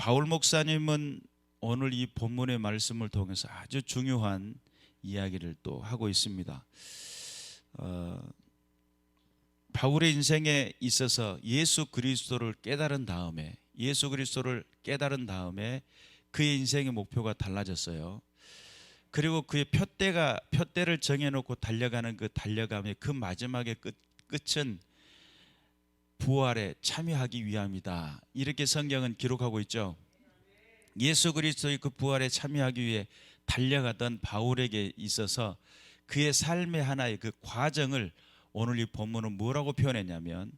바울 목사님은 오늘 이 본문의 말씀을 통해서 아주 중요한 이야기를 또 하고 있습니다. 바울의 인생에 있어서 예수 그리스도를 깨달은 다음에 그의 인생의 목표가 달라졌어요. 그리고 그의 표대를 정해놓고 달려가는 그 달려감의 그 마지막의 끝은 부활에 참여하기 위함이다. 이렇게 성경은 기록하고 있죠. 예수 그리스도의 그 부활에 참여하기 위해 달려가던 바울에게 있어서 그의 삶의 하나의 그 과정을 오늘 이 본문은 뭐라고 표현했냐면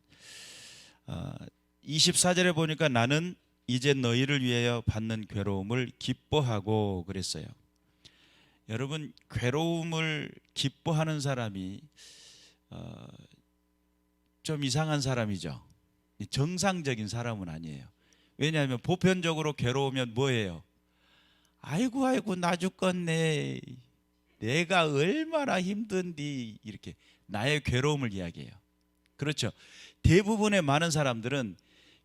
24절에 보니까 나는 이제 너희를 위하여 받는 괴로움을 기뻐하고 그랬어요. 여러분, 괴로움을 기뻐하는 사람이 좀 이상한 사람이죠. 정상적인 사람은 아니에요. 왜냐하면 보편적으로 괴로우면 뭐예요? 아이고 나 죽겠네, 내가 얼마나 힘든디, 이렇게 나의 괴로움을 이야기해요. 그렇죠. 대부분의 많은 사람들은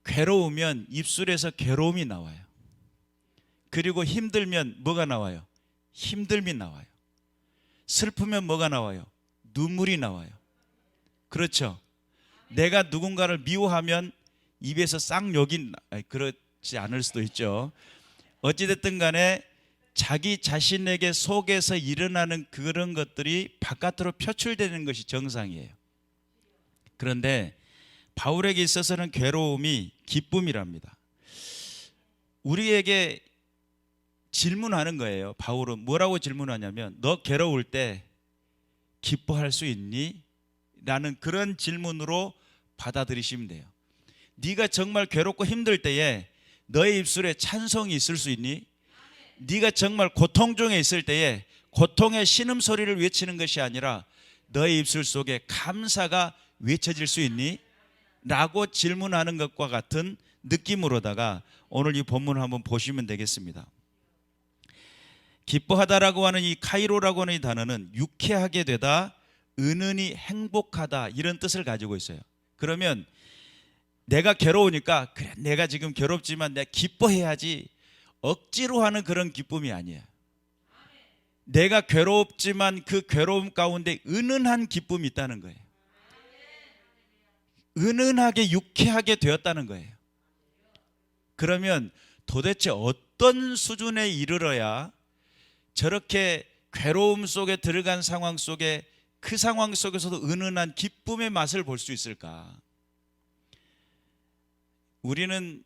괴로우면 입술에서 괴로움이 나와요. 그리고 힘들면 뭐가 나와요? 힘듦이 나와요. 슬프면 뭐가 나와요? 눈물이 나와요. 그렇죠. 내가 누군가를 미워하면 입에서 쌍욕이, 그렇지 않을 수도 있죠. 어찌됐든 간에 자기 자신에게 속에서 일어나는 그런 것들이 바깥으로 표출되는 것이 정상이에요. 그런데 바울에게 있어서는 괴로움이 기쁨이랍니다. 우리에게 질문하는 거예요. 바울은 뭐라고 질문하냐면 너 괴로울 때 기뻐할 수 있니? 라는 그런 질문으로 받아들이시면 돼요. 네가 정말 괴롭고 힘들 때에 너의 입술에 찬송이 있을 수 있니? 네가 정말 고통 중에 있을 때에 고통의 신음소리를 외치는 것이 아니라 너의 입술 속에 감사가 외쳐질 수 있니? 라고 질문하는 것과 같은 느낌으로다가 오늘 이 본문을 한번 보시면 되겠습니다. 기뻐하다라고 하는 이 카이로라고 하는 이 단어는 유쾌하게 되다, 은은히 행복하다, 이런 뜻을 가지고 있어요. 그러면 내가 괴로우니까 그래, 내가 지금 괴롭지만 내가 기뻐해야지, 억지로 하는 그런 기쁨이 아니에요. 내가 괴롭지만 그 괴로움 가운데 은은한 기쁨이 있다는 거예요. 은은하게 유쾌하게 되었다는 거예요. 그러면 도대체 어떤 수준에 이르러야 저렇게 괴로움 속에 들어간 상황 속에 그 상황 속에서도 은은한 기쁨의 맛을 볼 수 있을까? 우리는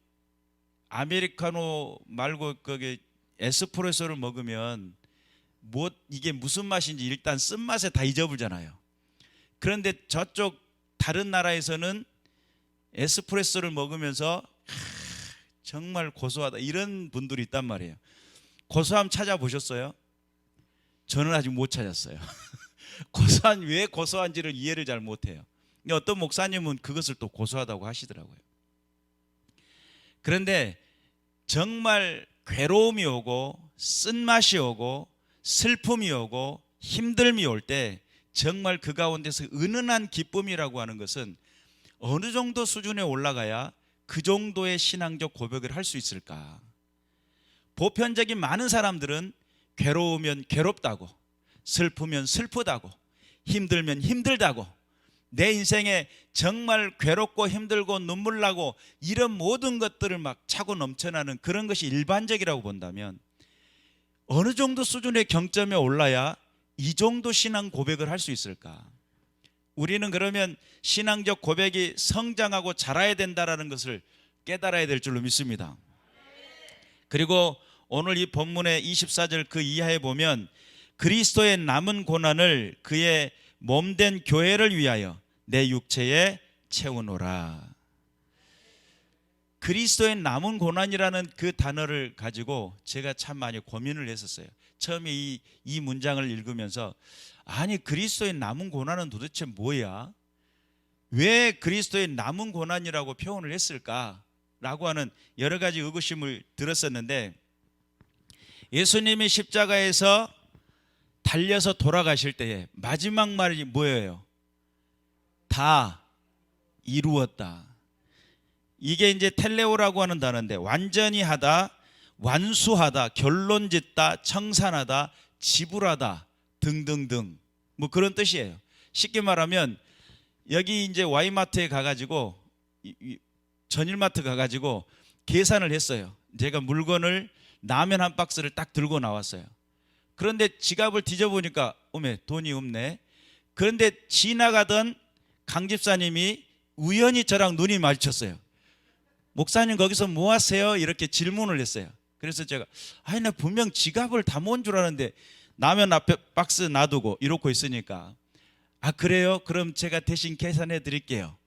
아메리카노 말고 거기 에스프레소를 먹으면 이게 무슨 맛인지 일단 쓴맛에 다 잊어버리잖아요. 그런데 저쪽 다른 나라에서는 에스프레소를 먹으면서 정말 고소하다, 이런 분들이 있단 말이에요. 고소함 찾아보셨어요? 저는 아직 못 찾았어요. 왜 고소한지를 이해를 잘 못해요. 근데 어떤 목사님은 그것을 또 고소하다고 하시더라고요. 그런데 정말 괴로움이 오고 쓴맛이 오고 슬픔이 오고 힘듦이 올 때 정말 그 가운데서 은은한 기쁨이라고 하는 것은 어느 정도 수준에 올라가야 그 정도의 신앙적 고백을 할 수 있을까? 보편적인 많은 사람들은 괴로우면 괴롭다고, 슬프면 슬프다고, 힘들면 힘들다고, 내 인생에 정말 괴롭고 힘들고 눈물 나고 이런 모든 것들을 막 차고 넘쳐나는 그런 것이 일반적이라고 본다면 어느 정도 수준의 경점에 올라야 이 정도 신앙 고백을 할 수 있을까? 우리는 그러면 신앙적 고백이 성장하고 자라야 된다는 것을 깨달아야 될 줄로 믿습니다. 그리고 오늘 이 본문의 24절 그 이하에 보면 그리스도의 남은 고난을 그의 몸된 교회를 위하여 내 육체에 채우노라. 그리스도의 남은 고난이라는 그 단어를 가지고 제가 참 많이 고민을 했었어요. 처음에 이 문장을 읽으면서 아니, 그리스도의 남은 고난은 도대체 뭐야? 왜 그리스도의 남은 고난이라고 표현을 했을까라고 하는 여러 가지 의구심을 들었었는데, 예수님이 십자가에서 달려서 돌아가실 때에 마지막 말이 뭐예요? 다 이루었다. 이게 이제 텔레오라고 하는 단어인데, 완전히 하다, 완수하다, 결론 짓다, 청산하다, 지불하다 등등등 뭐 그런 뜻이에요. 쉽게 말하면 여기 이제 와이마트에 가가지고, 전일마트 가가지고 계산을 했어요. 제가 물건을 라면 한 박스를 딱 들고 나왔어요. 그런데 지갑을 뒤져보니까 어메, 돈이 없네. 그런데 지나가던 강 집사님이 우연히 저랑 눈이 마주쳤어요. 목사님 거기서 뭐 하세요? 이렇게 질문을 했어요. 그래서 제가 아니 나 분명 지갑을 다 모은 줄 알았는데 라면 앞에 박스 놔두고 이러고 있으니까, 아 그래요? 그럼 제가 대신 계산해 드릴게요.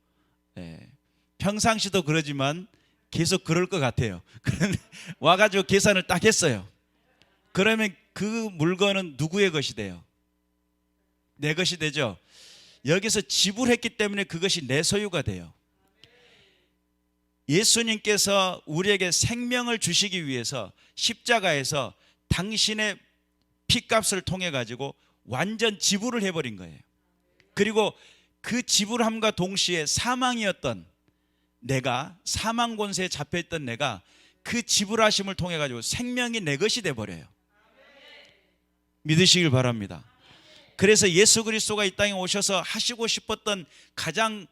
평상시도 그러지만 계속 그럴 것 같아요. 와가지고 계산을 딱 했어요. 그러면 그 물건은 누구의 것이 돼요? 내 것이 되죠. 여기서 지불했기 때문에 그것이 내 소유가 돼요. 예수님께서 우리에게 생명을 주시기 위해서 십자가에서 당신의 피값을 통해 가지고 완전 지불을 해버린 거예요. 그리고 그 지불함과 동시에 사망이었던 내가, 사망 권세에 잡혀있던 내가 그 지불하심을 통해 가지고 생명이 내 것이 돼버려요. 믿으시길 바랍니다. 그래서 예수 그리스도가 이 땅에 오셔서 하시고 싶었던 가장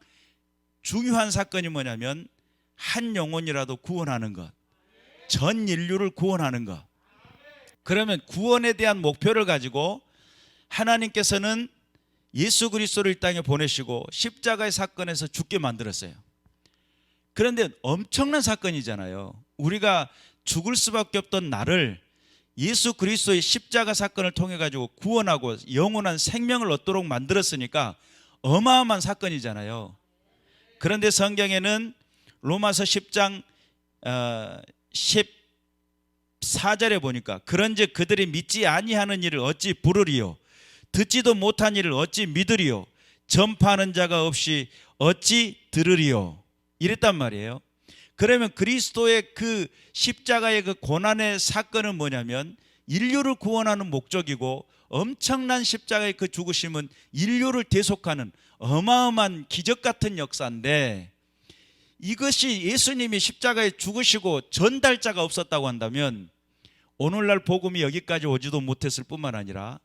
중요한 사건이 뭐냐면 한 영혼이라도 구원하는 것, 전 인류를 구원하는 것. 그러면 구원에 대한 목표를 가지고 하나님께서는 예수 그리스도를 이 땅에 보내시고 십자가의 사건에서 죽게 만들었어요. 그런데 엄청난 사건이잖아요. 우리가 죽을 수밖에 없던 나를 예수 그리스도의 십자가 사건을 통해 가지고 구원하고 영원한 생명을 얻도록 만들었으니까 어마어마한 사건이잖아요. 그런데 성경에는 로마서 10장 14절에 보니까 그런즉 그들이 믿지 아니하는 일을 어찌 부르리요, 듣지도 못한 일을 어찌 믿으리요, 전파하는 자가 없이 어찌 들으리요, 이랬단 말이에요. 그러면 그리스도의 그 십자가의 그 고난의 사건은 뭐냐면 인류를 구원하는 목적이고, 엄청난 십자가의 그 죽으심은 인류를 대속하는 어마어마한 기적 같은 역사인데, 이것이 예수님이 십자가에 죽으시고 전달자가 없었다고 한다면 오늘날 복음이 여기까지 오지도 못했을 뿐만 아니라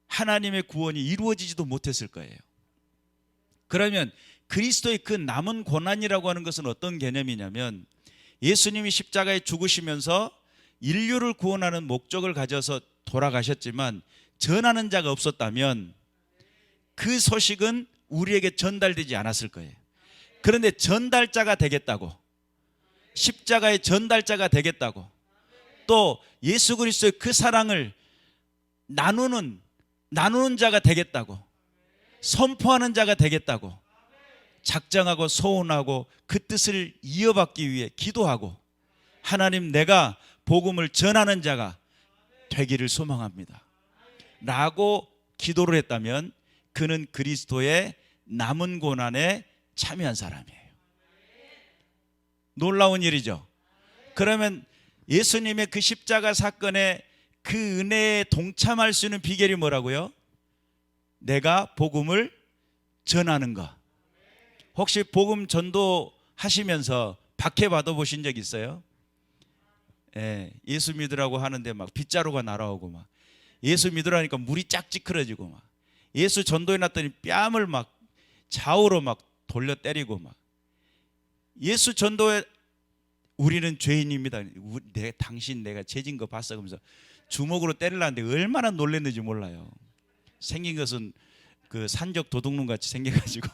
하나님의 구원이 이루어지지도 못했을 거예요. 그러면 그리스도의 그 남은 고난이라고 하는 것은 어떤 개념이냐면, 예수님이 십자가에 죽으시면서 인류를 구원하는 목적을 가져서 돌아가셨지만 전하는 자가 없었다면 그 소식은 우리에게 전달되지 않았을 거예요. 그런데 전달자가 되겠다고, 십자가의 전달자가 되겠다고, 또 예수 그리스도의 그 사랑을 나누는 자가 되겠다고, 선포하는 자가 되겠다고 작정하고 소원하고 그 뜻을 이어받기 위해 기도하고, 하나님 내가 복음을 전하는 자가 되기를 소망합니다 라고 기도를 했다면 그는 그리스도의 남은 고난에 참여한 사람이에요. 놀라운 일이죠. 그러면 예수님의 그 십자가 사건의 그 은혜에 동참할 수 있는 비결이 뭐라고요? 내가 복음을 전하는 것. 혹시 복음 전도하시면서 박해 받아보신 적 있어요? 예수 믿으라고 하는데 막 빗자루가 날아오고, 막 예수 믿으라니까 물이 쫙 찌그러지고, 막 예수 전도해놨더니 뺨을 막 좌우로 막 돌려 때리고, 막 예수 전도에 우리는 죄인입니다. 당신 내가 죄진 거 봤어 그러면서 주먹으로 때리려는데 얼마나 놀랐는지 몰라요. 생긴 것은 그 산적 도둑놈 같이 생겨가지고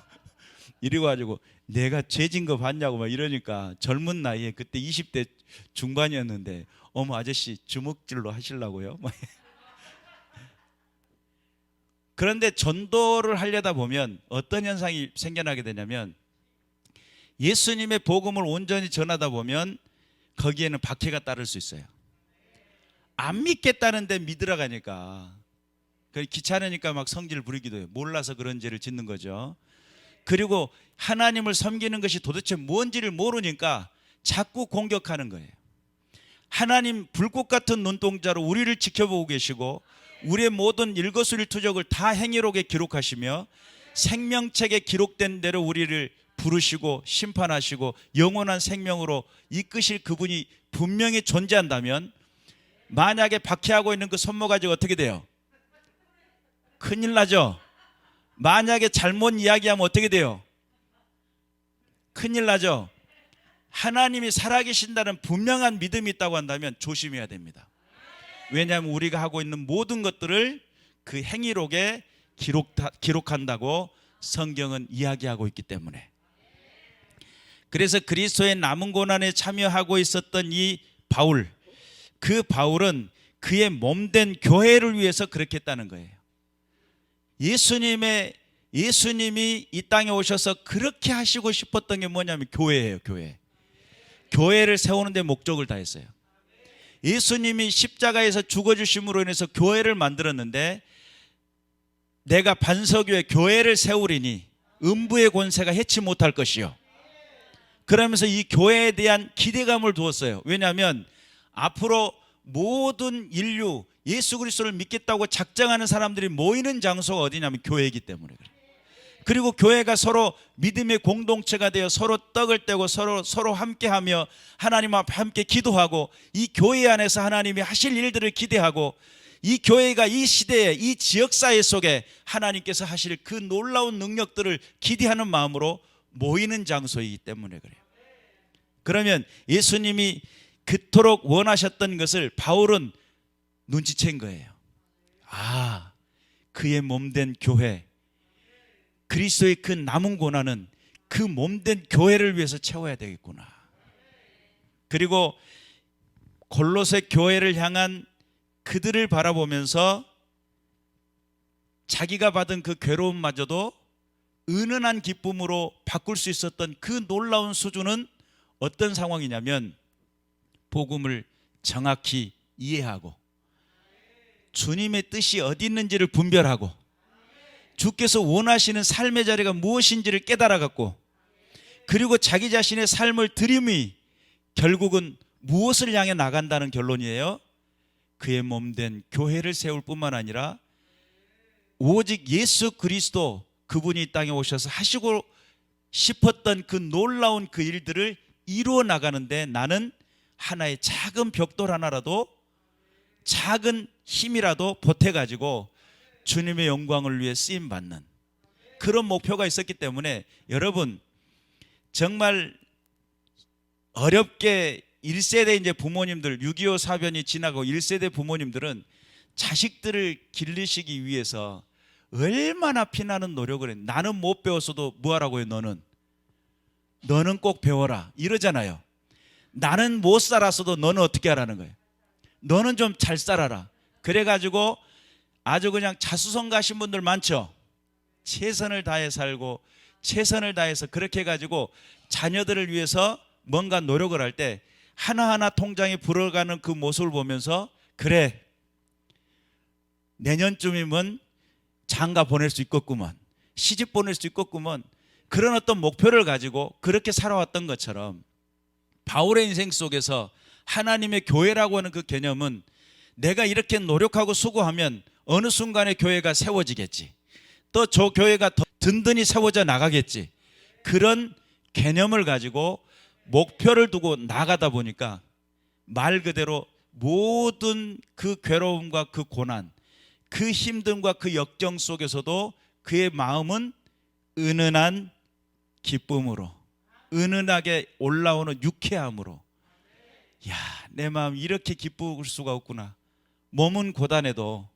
이래가지고 내가 죄진 거 봤냐고 막 이러니까, 젊은 나이에 그때 20대 중반이었는데 어머 아저씨 주먹질로 하시려고요? 그런데 전도를 하려다 보면 어떤 현상이 생겨나게 되냐면, 예수님의 복음을 온전히 전하다 보면 거기에는 박해가 따를 수 있어요. 안 믿겠다는데 믿으러 가니까, 귀찮으니까 막 성질 부리기도 해요. 몰라서 그런 죄를 짓는 거죠. 그리고 하나님을 섬기는 것이 도대체 뭔지를 모르니까 자꾸 공격하는 거예요. 하나님 불꽃 같은 눈동자로 우리를 지켜보고 계시고 우리의 모든 일거수일투족을 다 행위록에 기록하시며 생명책에 기록된 대로 우리를 부르시고 심판하시고 영원한 생명으로 이끄실 그분이 분명히 존재한다면, 만약에 박해하고 있는 그 손모 가지고 어떻게 돼요? 큰일 나죠. 만약에 잘못 이야기하면 어떻게 돼요? 큰일 나죠. 하나님이 살아계신다는 분명한 믿음이 있다고 한다면 조심해야 됩니다. 왜냐하면 우리가 하고 있는 모든 것들을 그 행위록에 기록한다고 성경은 이야기하고 있기 때문에. 그래서 그리스도의 남은 고난에 참여하고 있었던 이 바울, 그 바울은 그의 몸된 교회를 위해서 그렇게 했다는 거예요. 예수님이 이 땅에 오셔서 그렇게 하시고 싶었던 게 뭐냐면 교회예요. 교회를 세우는 데 목적을 다했어요. 예수님이 십자가에서 죽어주심으로 인해서 교회를 만들었는데, 내가 반석위에 교회를 세우리니 음부의 권세가 해치 못할 것이요. 그러면서 이 교회에 대한 기대감을 두었어요. 왜냐하면 앞으로 모든 인류 예수 그리스도를 믿겠다고 작정하는 사람들이 모이는 장소가 어디냐면 교회이기 때문에 그래요. 그리고 교회가 서로 믿음의 공동체가 되어 서로 떡을 떼고 서로 함께하며 하나님 앞에 함께 기도하고, 이 교회 안에서 하나님이 하실 일들을 기대하고, 이 교회가 이 시대에 이 지역사회 속에 하나님께서 하실 그 놀라운 능력들을 기대하는 마음으로 모이는 장소이기 때문에 그래요. 그러면 예수님이 그토록 원하셨던 것을 바울은 눈치챈 거예요. 아, 그의 몸된 교회, 그리스도의 그 남은 고난은 그 몸된 교회를 위해서 채워야 되겠구나. 그리고 골로새 교회를 향한 그들을 바라보면서 자기가 받은 그 괴로움마저도 은은한 기쁨으로 바꿀 수 있었던 그 놀라운 수준은 어떤 상황이냐면, 복음을 정확히 이해하고 주님의 뜻이 어디 있는지를 분별하고 주께서 원하시는 삶의 자리가 무엇인지를 깨달아갖고, 그리고 자기 자신의 삶을 들임이 결국은 무엇을 향해 나간다는 결론이에요. 그의 몸된 교회를 세울 뿐만 아니라 오직 예수 그리스도 그분이 이 땅에 오셔서 하시고 싶었던 그 놀라운 그 일들을 이루어 나가는데, 나는 하나의 작은 벽돌 하나라도, 작은 힘이라도 보태가지고 주님의 영광을 위해 쓰임받는 그런 목표가 있었기 때문에, 여러분 정말 어렵게 1세대 이제 부모님들, 6.25 사변이 지나고 1세대 부모님들은 자식들을 기르시기 위해서 얼마나 피나는 노력을 해. 나는 못 배웠어도 뭐하라고 해요? 너는 꼭 배워라 이러잖아요. 나는 못 살았어도 너는 어떻게 하라는 거예요? 너는 좀 잘 살아라. 그래가지고 아주 그냥 자수성 가신 분들 많죠. 최선을 다해 살고 최선을 다해서 그렇게 해가지고 자녀들을 위해서 뭔가 노력을 할 때 하나하나 통장에 불어가는 그 모습을 보면서, 그래 내년쯤이면 장가 보낼 수 있겠구먼, 시집 보낼 수 있겠구먼, 그런 어떤 목표를 가지고 그렇게 살아왔던 것처럼, 바울의 인생 속에서 하나님의 교회라고 하는 그 개념은 내가 이렇게 노력하고 수고하면 어느 순간에 교회가 세워지겠지, 또 저 교회가 더 든든히 세워져 나가겠지, 그런 개념을 가지고 목표를 두고 나가다 보니까 말 그대로 모든 그 괴로움과 그 고난, 그 힘듦과 그 역경 속에서도 그의 마음은 은은한 기쁨으로, 은은하게 올라오는 유쾌함으로, 야, 내 마음 이렇게 기쁠 수가 없구나. 몸은 고단해도,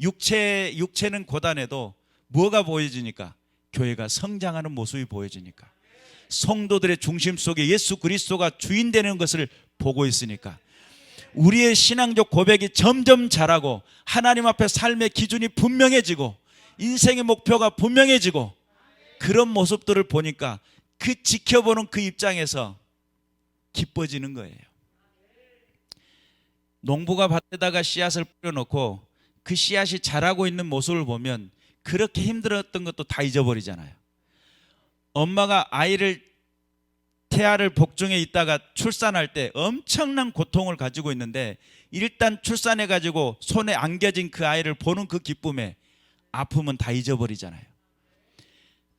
육체는 고단해도 뭐가 보여지니까? 교회가 성장하는 모습이 보여지니까, 성도들의 중심 속에 예수 그리스도가 주인 되는 것을 보고 있으니까, 우리의 신앙적 고백이 점점 자라고 하나님 앞에 삶의 기준이 분명해지고 인생의 목표가 분명해지고, 그런 모습들을 보니까 그 지켜보는 그 입장에서 기뻐지는 거예요. 농부가 밭에다가 씨앗을 뿌려놓고 그 씨앗이 자라고 있는 모습을 보면 그렇게 힘들었던 것도 다 잊어버리잖아요. 엄마가 태아를 복중에 있다가 출산할 때 엄청난 고통을 가지고 있는데, 일단 출산해가지고 손에 안겨진 그 아이를 보는 그 기쁨에 아픔은 다 잊어버리잖아요.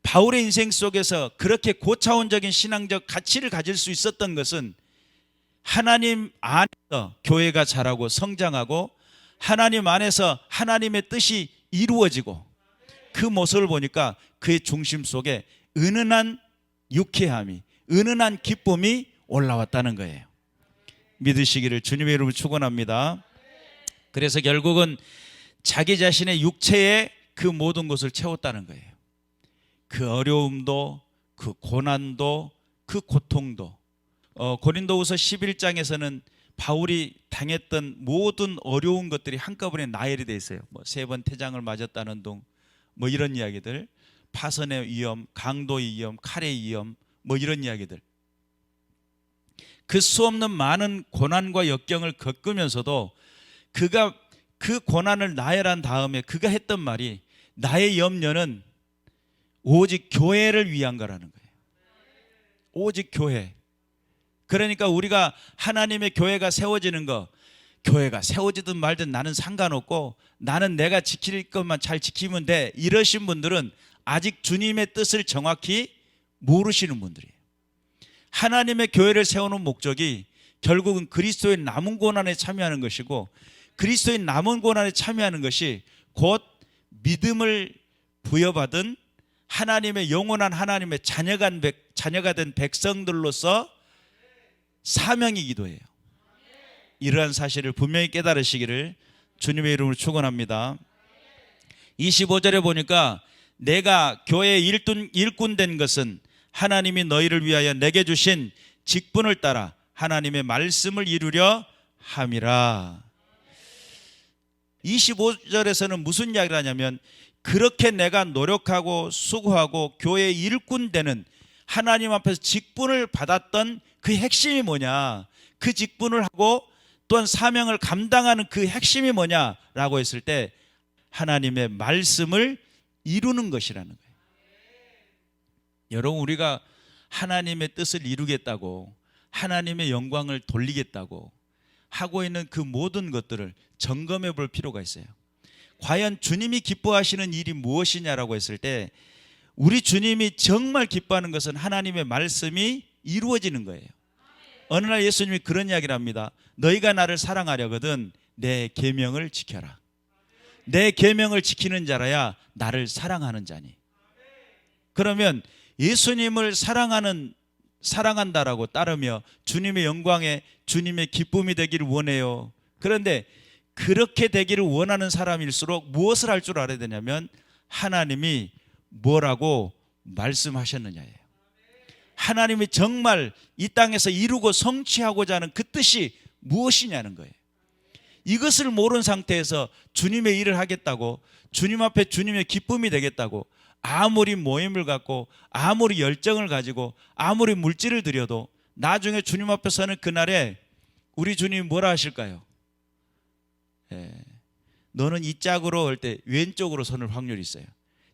바울의 인생 속에서 그렇게 고차원적인 신앙적 가치를 가질 수 있었던 것은 하나님 안에서 교회가 자라고 성장하고 하나님 안에서 하나님의 뜻이 이루어지고 그 모습을 보니까 그의 중심 속에 은은한 유쾌함이, 은은한 기쁨이 올라왔다는 거예요. 믿으시기를 주님의 이름으로 축원합니다. 그래서 결국은 자기 자신의 육체에 그 모든 것을 채웠다는 거예요. 그 어려움도, 그 고난도, 그 고통도. 고린도후서 11장에서는 바울이 당했던 모든 어려운 것들이 한꺼번에 나열이 되어 있어요. 뭐 3번 태장을 맞았다는 둥, 뭐 이런 이야기들, 파선의 위험, 강도의 위험, 칼의 위험, 뭐 이런 이야기들. 그 수없는 많은 고난과 역경을 겪으면서도 그가 그 고난을 나열한 다음에 그가 했던 말이, 나의 염려는 오직 교회를 위한 거라는 거예요. 오직 교회. 그러니까 우리가 하나님의 교회가 세워지는 거, 교회가 세워지든 말든 나는 상관없고 나는 내가 지킬 것만 잘 지키면 돼, 이러신 분들은 아직 주님의 뜻을 정확히 모르시는 분들이에요. 하나님의 교회를 세우는 목적이 결국은 그리스도의 남은 고난에 참여하는 것이고, 그리스도의 남은 고난에 참여하는 것이 곧 믿음을 부여받은 하나님의 영원한 하나님의 자녀가 된 백성들로서 사명이기도 해요. 이러한 사실을 분명히 깨달으시기를 주님의 이름으로 축원합니다. 25절에 보니까 내가 교회의 일꾼 된 것은 하나님이 너희를 위하여 내게 주신 직분을 따라 하나님의 말씀을 이루려 함이라. 25절에서는 무슨 이야기를 하냐면, 그렇게 내가 노력하고 수고하고 교회의 일꾼 되는, 하나님 앞에서 직분을 받았던 그 핵심이 뭐냐, 그 직분을 하고 또한 사명을 감당하는 그 핵심이 뭐냐라고 했을 때 하나님의 말씀을 이루는 것이라는 거예요. 여러분, 우리가 하나님의 뜻을 이루겠다고, 하나님의 영광을 돌리겠다고 하고 있는 그 모든 것들을 점검해 볼 필요가 있어요. 과연 주님이 기뻐하시는 일이 무엇이냐라고 했을 때, 우리 주님이 정말 기뻐하는 것은 하나님의 말씀이 이루어지는 거예요. 어느 날 예수님이 그런 이야기를 합니다. 너희가 나를 사랑하려거든 내 계명을 지켜라. 내 계명을 지키는 자라야 나를 사랑하는 자니. 그러면 예수님을 사랑한다라고 따르며 주님의 영광에 주님의 기쁨이 되기를 원해요. 그런데 그렇게 되기를 원하는 사람일수록 무엇을 할 줄 알아야 되냐면, 하나님이 뭐라고 말씀하셨느냐예요. 하나님이 정말 이 땅에서 이루고 성취하고자 하는 그 뜻이 무엇이냐는 거예요. 이것을 모르는 상태에서 주님의 일을 하겠다고, 주님 앞에 주님의 기쁨이 되겠다고 아무리 모임을 갖고 아무리 열정을 가지고 아무리 물질을 들여도 나중에 주님 앞에 서는 그날에 우리 주님이 뭐라 하실까요? 너는 이 짝으로 할 때 왼쪽으로 서는 확률이 있어요.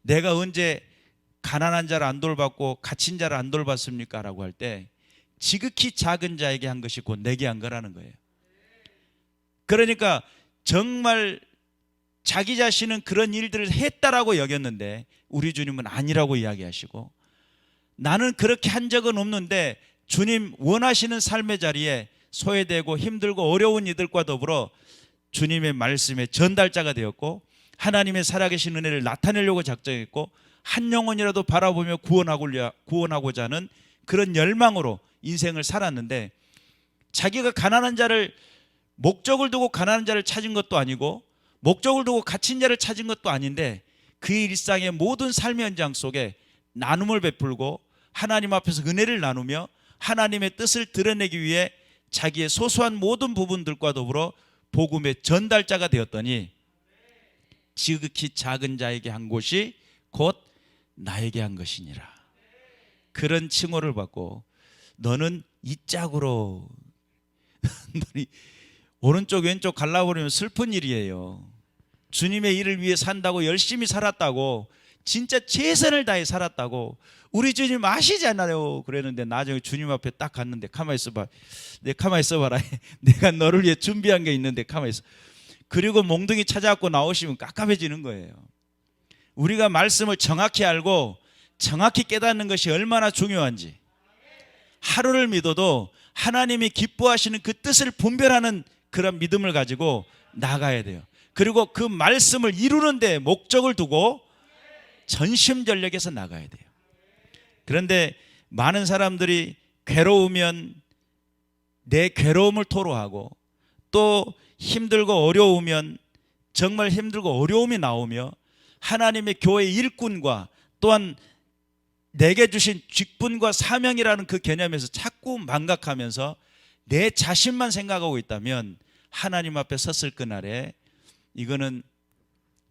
내가 언제 가난한 자를 안 돌봤고 갇힌 자를 안 돌봤습니까? 라고 할 때 지극히 작은 자에게 한 것이 곧 내게 한 거라는 거예요. 그러니까 정말 자기 자신은 그런 일들을 했다라고 여겼는데 우리 주님은 아니라고 이야기하시고, 나는 그렇게 한 적은 없는데 주님 원하시는 삶의 자리에 소외되고 힘들고 어려운 이들과 더불어 주님의 말씀의 전달자가 되었고, 하나님의 살아계신 은혜를 나타내려고 작정했고, 한 영혼이라도 바라보며 구원하고자 하는 그런 열망으로 인생을 살았는데, 자기가 가난한 자를, 목적을 두고 가난한 자를 찾은 것도 아니고 목적을 두고 갇힌 자를 찾은 것도 아닌데, 그의 일상의 모든 삶의 현장 속에 나눔을 베풀고 하나님 앞에서 은혜를 나누며 하나님의 뜻을 드러내기 위해 자기의 소소한 모든 부분들과 더불어 복음의 전달자가 되었더니, 지극히 작은 자에게 한 것이 곧 나에게 한 것이니라. 그런 칭호를 받고, 너는 이 짝으로 너희 오른쪽 왼쪽 갈라버리면 슬픈 일이에요. 주님의 일을 위해 산다고 열심히 살았다고, 진짜 최선을 다해 살았다고 우리 주님 아시지 않나요? 그랬는데 나중에 주님 앞에 딱 갔는데, 가만히 있어봐, 가만히 있어봐라 내가 너를 위해 준비한 게 있는데 가만히 있어. 그리고 몽둥이 찾아갖고 나오시면 깝깝해지는 거예요. 우리가 말씀을 정확히 알고 정확히 깨닫는 것이 얼마나 중요한지, 하루를 믿어도 하나님이 기뻐하시는 그 뜻을 분별하는 그런 믿음을 가지고 나가야 돼요. 그리고 그 말씀을 이루는 데 목적을 두고 전심전력해서 나가야 돼요. 그런데 많은 사람들이 괴로우면 내 괴로움을 토로하고, 또 힘들고 어려우면 정말 힘들고 어려움이 나오며 하나님의 교회 일꾼과 또한 내게 주신 직분과 사명이라는 그 개념에서 자꾸 망각하면서 내 자신만 생각하고 있다면 하나님 앞에 섰을 그날에 이거는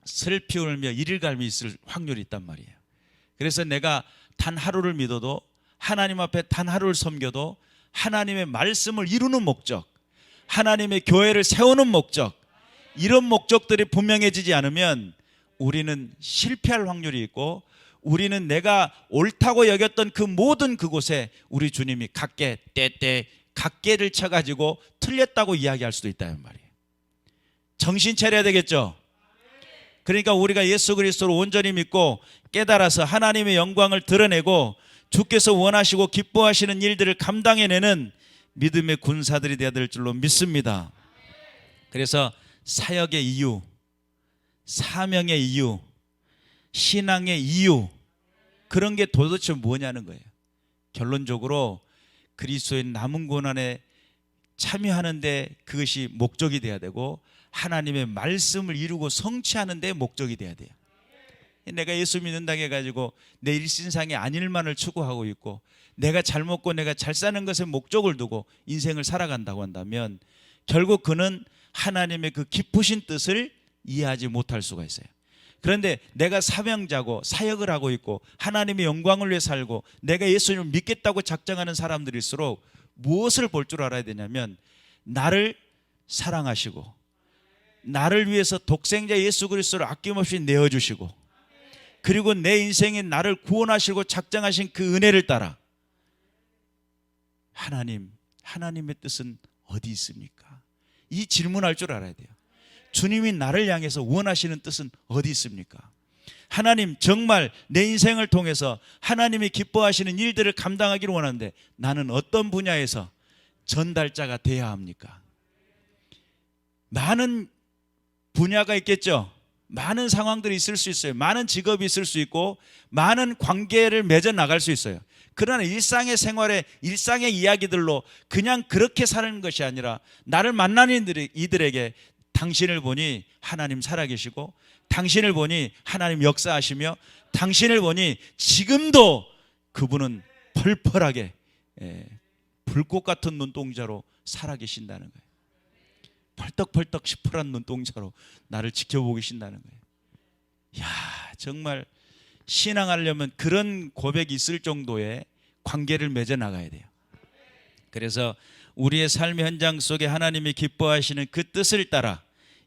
슬피 울며 이를 갈미 있을 확률이 있단 말이에요. 그래서 내가 단 하루를 믿어도, 하나님 앞에 단 하루를 섬겨도 하나님의 말씀을 이루는 목적, 하나님의 교회를 세우는 목적, 이런 목적들이 분명해지지 않으면 우리는 실패할 확률이 있고, 우리는 내가 옳다고 여겼던 그 모든 그곳에 우리 주님이 각계 때때 각계를 쳐가지고 틀렸다고 이야기할 수도 있다는 말이에요. 정신 차려야 되겠죠. 그러니까 우리가 예수 그리스도를 온전히 믿고 깨달아서 하나님의 영광을 드러내고 주께서 원하시고 기뻐하시는 일들을 감당해내는 믿음의 군사들이 되어야 될 줄로 믿습니다. 그래서 사역의 이유, 사명의 이유, 신앙의 이유, 그런 게 도대체 뭐냐는 거예요. 결론적으로 그리스도의 남은 고난에 참여하는데 그것이 목적이 돼야 되고, 하나님의 말씀을 이루고 성취하는 데 목적이 돼야 돼요. 내가 예수 믿는다고 해가지고 내 일신상의 안일만을 추구하고 있고, 내가 잘 먹고 내가 잘 사는 것에 목적을 두고 인생을 살아간다고 한다면 결국 그는 하나님의 그 깊으신 뜻을 이해하지 못할 수가 있어요. 그런데 내가 사명자고 사역을 하고 있고 하나님의 영광을 위해 살고 내가 예수님을 믿겠다고 작정하는 사람들일수록 무엇을 볼 줄 알아야 되냐면, 나를 사랑하시고 나를 위해서 독생자 예수 그리스도를 아낌없이 내어주시고, 그리고 내 인생에 나를 구원하시고 작정하신 그 은혜를 따라 하나님의 뜻은 어디 있습니까? 이 질문할 줄 알아야 돼요. 주님이 나를 향해서 원하시는 뜻은 어디 있습니까? 하나님, 정말 내 인생을 통해서 하나님이 기뻐하시는 일들을 감당하기를 원하는데 나는 어떤 분야에서 전달자가 돼야 합니까? 많은 분야가 있겠죠. 많은 상황들이 있을 수 있어요. 많은 직업이 있을 수 있고 많은 관계를 맺어 나갈 수 있어요. 그러나 일상의 생활에 일상의 이야기들로 그냥 그렇게 사는 것이 아니라, 나를 만나는 이들에게 당신을 보니 하나님 살아계시고, 당신을 보니 하나님 역사하시며, 당신을 보니 지금도 그분은 펄펄하게 불꽃 같은 눈동자로 살아계신다는 거예요. 펄떡펄떡 시퍼런 눈동자로 나를 지켜보고 계신다는 거예요. 야, 정말 신앙하려면 그런 고백이 있을 정도의 관계를 맺어 나가야 돼요. 그래서 우리의 삶의 현장 속에 하나님이 기뻐하시는 그 뜻을 따라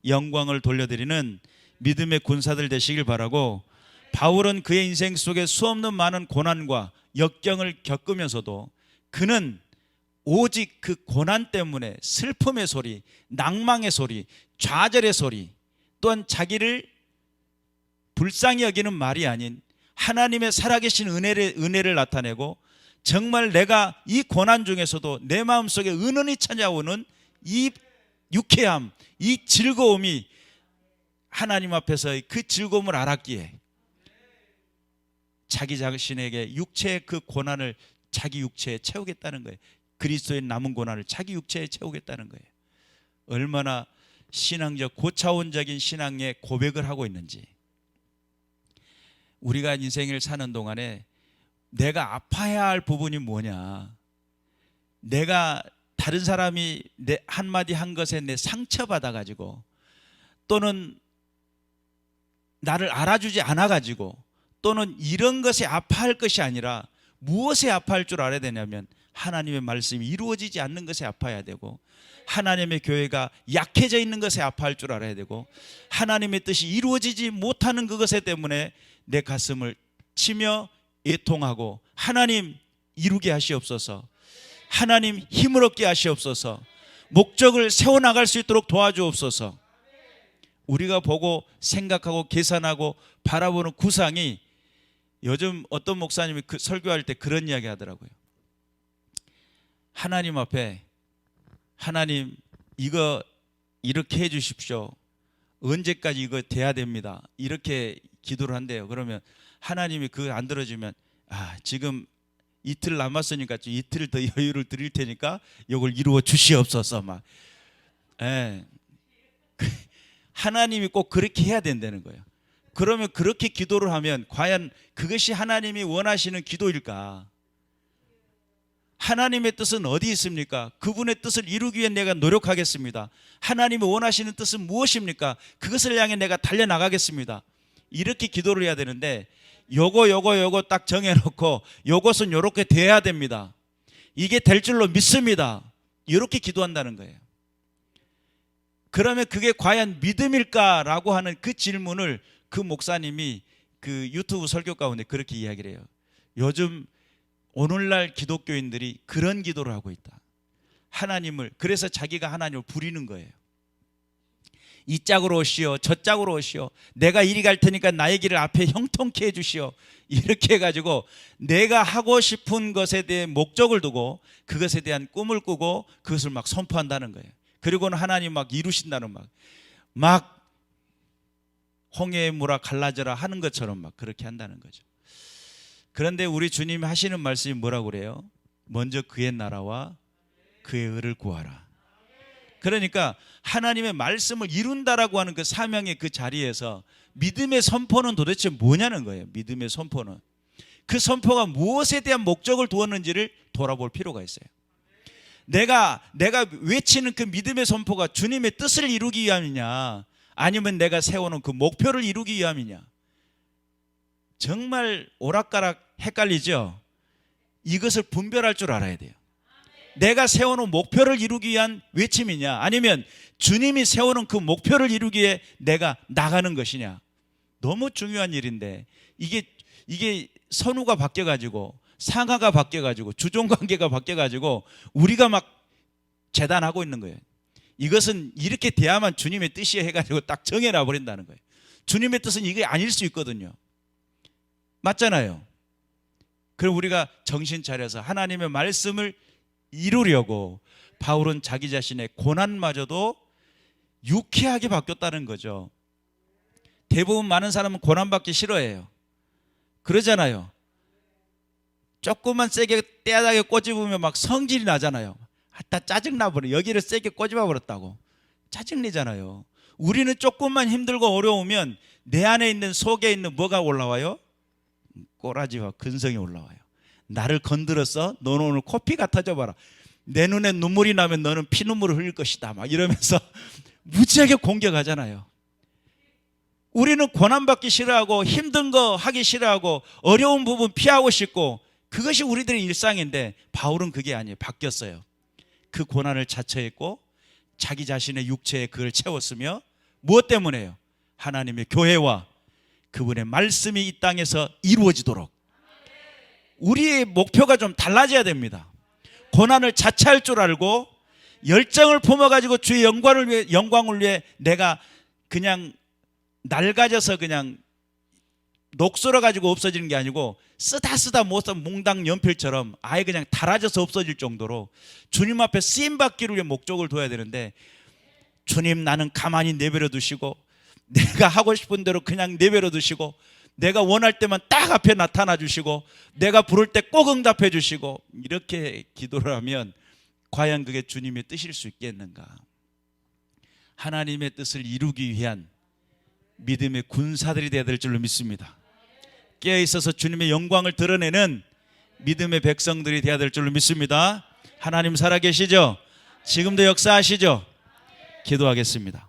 영광을 돌려드리는 믿음의 군사들 되시길 바라고, 바울은 그의 인생 속에 수없는 많은 고난과 역경을 겪으면서도 그는 오직 그 고난 때문에 슬픔의 소리, 낭망의 소리, 좌절의 소리, 또한 자기를 불쌍히 여기는 말이 아닌 하나님의 살아계신 은혜를 나타내고, 정말 내가 이 고난 중에서도 내 마음속에 은은히 찾아오는 이 유쾌함, 이 즐거움이 하나님 앞에서의 그 즐거움을 알았기에 자기 자신에게 육체의 그 고난을 자기 육체에 채우겠다는 거예요. 그리스도의 남은 고난을 자기 육체에 채우겠다는 거예요. 얼마나 신앙적 고차원적인 신앙의 고백을 하고 있는지. 우리가 인생을 사는 동안에 내가 아파야 할 부분이 뭐냐, 내가 다른 사람이 내 한마디 한 것에 내 상처받아 가지고, 또는 나를 알아주지 않아 가지고, 또는 이런 것에 아파할 것이 아니라 무엇에 아파할 줄 알아야 되냐면, 하나님의 말씀이 이루어지지 않는 것에 아파야 되고, 하나님의 교회가 약해져 있는 것에 아파할 줄 알아야 되고, 하나님의 뜻이 이루어지지 못하는 그것에 때문에 내 가슴을 치며 애통하고, 하나님 이루게 하시옵소서, 하나님 힘을 얻게 하시옵소서, 목적을 세워나갈 수 있도록 도와주옵소서. 우리가 보고 생각하고 계산하고 바라보는 구상이 요즘 어떤 목사님이 설교할 때 그런 이야기 하더라고요. 하나님 앞에 하나님 이거 이렇게 해 주십시오. 언제까지 이거 돼야 됩니다. 이렇게 기도를 한대요. 그러면 하나님이 그거 안 들어주면 지금 이틀 남았으니까 이틀 더 여유를 드릴 테니까 이걸 이루어 주시옵소서 막. 예. 하나님이 꼭 그렇게 해야 된다는 거예요. 그러면 그렇게 기도를 하면 과연 그것이 하나님이 원하시는 기도일까? 하나님의 뜻은 어디 있습니까? 그분의 뜻을 이루기 위해 내가 노력하겠습니다. 하나님이 원하시는 뜻은 무엇입니까? 그것을 향해 내가 달려나가겠습니다. 이렇게 기도를 해야 되는데 요거 딱 정해놓고 요것은 요렇게 돼야 됩니다. 이게 될 줄로 믿습니다. 이렇게 기도한다는 거예요. 그러면 그게 과연 믿음일까라고 하는 그 질문을 그 목사님이 그 유튜브 설교 가운데 그렇게 이야기를 해요. 요즘 오늘날 기독교인들이 그런 기도를 하고 있다. 하나님을, 그래서 자기가 하나님을 부리는 거예요. 이 짝으로 오시오, 저 짝으로 오시오, 내가 이리 갈 테니까 나의 길을 앞에 형통케 해주시오. 이렇게 해가지고 내가 하고 싶은 것에 대해 목적을 두고 그것에 대한 꿈을 꾸고 그것을 막 선포한다는 거예요. 그리고는 하나님 막 이루신다는 막 홍해의 물아 갈라져라 하는 것처럼 막 그렇게 한다는 거죠. 그런데 우리 주님이 하시는 말씀이 뭐라고 그래요? 먼저 그의 나라와 그의 의를 구하라. 그러니까 하나님의 말씀을 이룬다라고 하는 그 사명의 그 자리에서 믿음의 선포는 도대체 뭐냐는 거예요. 믿음의 선포는 그 선포가 무엇에 대한 목적을 두었는지를 돌아볼 필요가 있어요. 내가 외치는 그 믿음의 선포가 주님의 뜻을 이루기 위함이냐, 아니면 내가 세우는 그 목표를 이루기 위함이냐. 정말 오락가락 헷갈리죠? 이것을 분별할 줄 알아야 돼요. 내가 세우는 목표를 이루기 위한 외침이냐, 아니면 주님이 세우는 그 목표를 이루기 위해 내가 나가는 것이냐. 너무 중요한 일인데 이게 선우가 바뀌어가지고 상하가 바뀌어가지고 주종관계가 바뀌어가지고 우리가 막 재단하고 있는 거예요. 이것은 이렇게 돼야만 주님의 뜻이야 해가지고 딱 정해놔 버린다는 거예요. 주님의 뜻은 이게 아닐 수 있거든요. 맞잖아요. 그럼 우리가 정신 차려서 하나님의 말씀을 이루려고 바울은 자기 자신의 고난마저도 유쾌하게 바뀌었다는 거죠. 대부분 많은 사람은 고난받기 싫어해요. 그러잖아요. 조금만 세게 떼하게 꼬집으면 막 성질이 나잖아요. 다 짜증나버려. 여기를 세게 꼬집어 버렸다고 짜증내잖아요. 우리는 조금만 힘들고 어려우면 내 안에 있는 속에 있는 뭐가 올라와요? 꼬라지와 근성이 올라와요. 나를 건드렸어? 너는 오늘 코피가 터져봐라. 내 눈에 눈물이 나면 너는 피눈물을 흘릴 것이다 막 이러면서 무지하게 공격하잖아요. 우리는 고난받기 싫어하고 힘든 거 하기 싫어하고 어려운 부분 피하고 싶고 그것이 우리들의 일상인데 바울은 그게 아니에요. 바뀌었어요. 그 고난을 자처했고 자기 자신의 육체에 그걸 채웠으며 무엇 때문에요? 하나님의 교회와 그분의 말씀이 이 땅에서 이루어지도록 우리의 목표가 좀 달라져야 됩니다. 고난을 자처할 줄 알고 열정을 품어가지고 주의 영광을 위해 내가 그냥 낡아져서 그냥 녹슬어 가지고 없어지는 게 아니고 쓰다 못한 몽당 연필처럼 아예 그냥 닳아져서 없어질 정도로 주님 앞에 쓰임받기를 위해 목적을 둬야 되는데, 주님 나는 가만히 내버려 두시고 내가 하고 싶은 대로 그냥 내버려 두시고 내가 원할 때만 딱 앞에 나타나 주시고 내가 부를 때 꼭 응답해 주시고 이렇게 기도를 하면 과연 그게 주님의 뜻일 수 있겠는가? 하나님의 뜻을 이루기 위한 믿음의 군사들이 되어야 될 줄로 믿습니다. 깨어있어서 주님의 영광을 드러내는 믿음의 백성들이 되어야 될 줄로 믿습니다. 하나님 살아계시죠? 지금도 역사하시죠? 기도하겠습니다.